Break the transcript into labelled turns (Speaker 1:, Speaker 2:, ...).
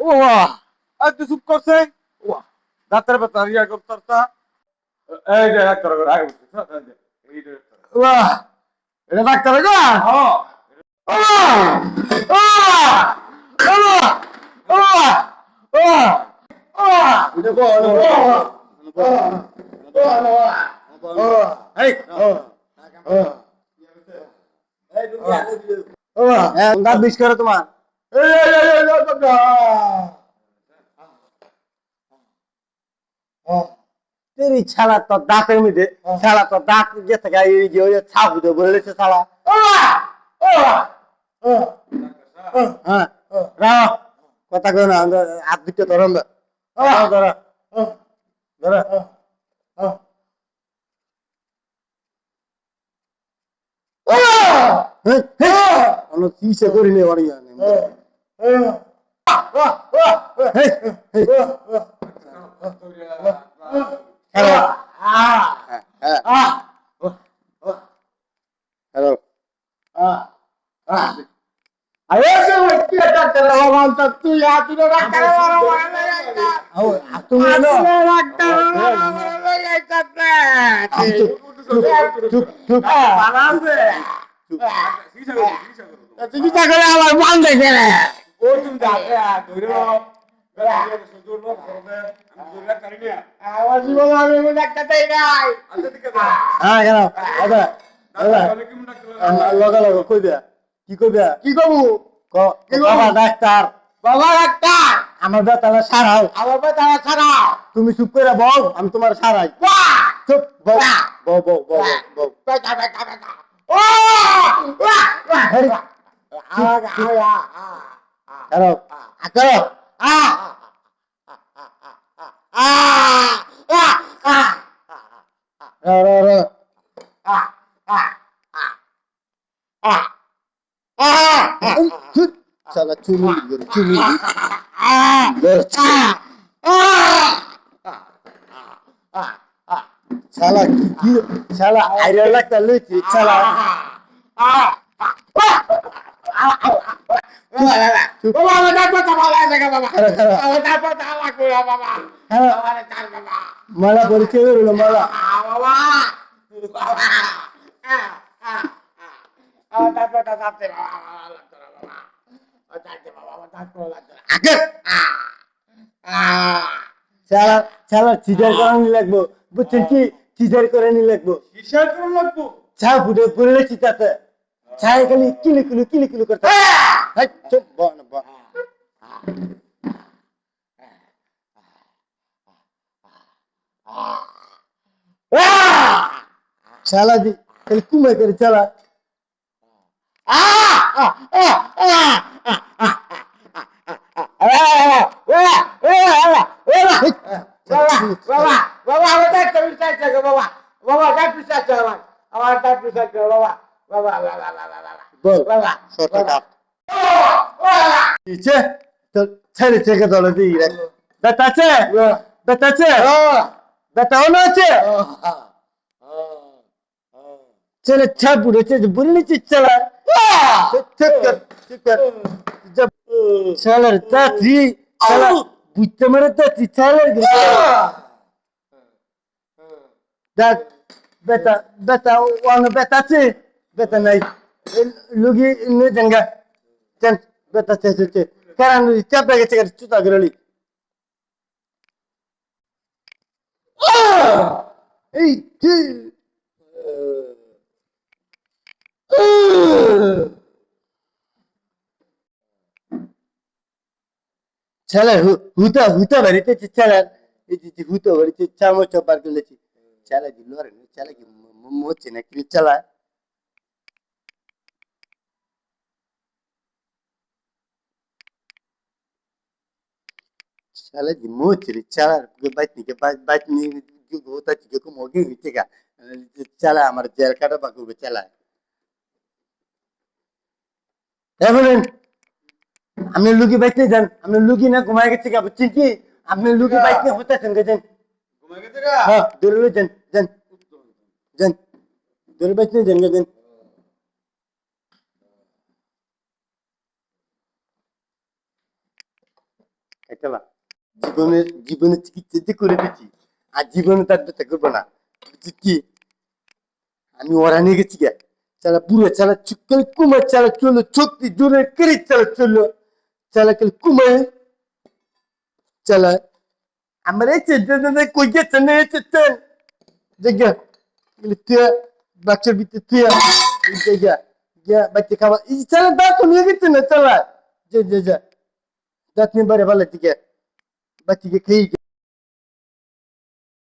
Speaker 1: ওয়া আর তুই চুপ করছে ওয়া ডাক্তার বাতা রিয়া করতারতা এই যে ডাক্তার করে আগে এই যে ওয়া এটা ডাক্তার গো হ্যাঁ ওয়া ওয়া ওয়া ওয়া ওয়া এটা বল এই দাঁত বিষ করে তোমার তেরি ছাড়া তোর দাঁতের মধ্যে ছাড়া তোর দাঁত যে থেকে এই যে ওই ছাপ দিয়ে বলে দিচ্ছে ছাড়া হ্যাঁ রাও কথা কই না হাত দিতে ধরন ধরা ধরা অন্য কিসে করি নে বাড়ি জানে হ্যালো হ্যালো আরে কি ডাক্তার বাবা তুই আতুরে ডাক্তার বাবা তুমি ডাক্তার চুপ চুপ বানাবে চিকিৎসা করে আমার মান দেখে রে ও তুমি ডাক্তার ধরো আমার জীবনে আমি ডাক্তার তাই নাই হ্যাঁ কেন লগা লগা কই দেয়া কি কইবা কি কবু বাবা ডাক্তার বাবা ডাক্তার আমার বেতালা সারাও আমার বেতালা সারাও তুমি চুপ করে বল আমি তোমার সারাই চুপ বল বল বল বল বল বেটা বেটা বেটা ও হ্যালো আচ্ছা Salah cumi gitu, cumi. Salah gigi, salah air lek terlucu, salah. Bawa dapat apa lagi bawa? Bawa dapat apa gula bawa? Bawa dapat bawa. Malah boleh cewek dulu malah. Bawa. Bawa dapat bawa. চালা caesar করে নি লাগবো বুঝছেন কি caesar করে নি লাগবো caesar করে লাগবো চা ফুটে পড়লে চিতাতে চায় খালি কিলি কিলি করতে হাই চুপ বন বন চালা দি খালি কুমাই করে চালা ছেড়ে চেকে দলে দিই বেটা আছে বেটা আছে বেটা অন্য আছে ছেলে ছাপ উঠেছে বললি চিচ্ছালা जब चलर ताती चला बुझते मरे ताती चलर that beta wana beta ce beta nai lugi ne janga jan beta ce karan lu chapa ke ce chuta grali ei ti चला हुता भरिते चला हुता भरिते चामो चपार के लेची चला जिल्लो रे चला कि मोचे न कि चला चला कि मोचे रे चला के बात नि होता कि को मोगे हिटेगा चला हमारे जेल काटा बाकू चला एवरेन আপনি লুকি বাইতে যান আপনি লুকি না ঘুমায় গেছে কি বুঝছেন কি আপনি লুকি বাইতে হতেছেন গেছেন ঘুমায় গেছে গা হ্যাঁ দূরে যান যান যান দূরে বাইতে যান যান এটা না জীবনের চিকিৎসা যে করে দিচ্ছি আর জীবনে তার ব্যথা করবো না বুঝছিস কি আমি ওরা নিয়ে গেছি গে চালা বুড়ো চালা চুক্কাল কুমার চালা চললো সত্যি জোরে করে চালা চললো চালা কাল কুমার চালা আমার এই চেষ্টা কই গেছে না এই চেষ্টা জায়গা তুই বাচ্চার ভিতরে তুই জায়গা গিয়া বাচ্চা খাবার এই চালা দাঁত নিয়ে গেছে না চালা যা যা যা দাঁত নিয়ে বারে ভালো দিকে বাচ্চাকে খেয়ে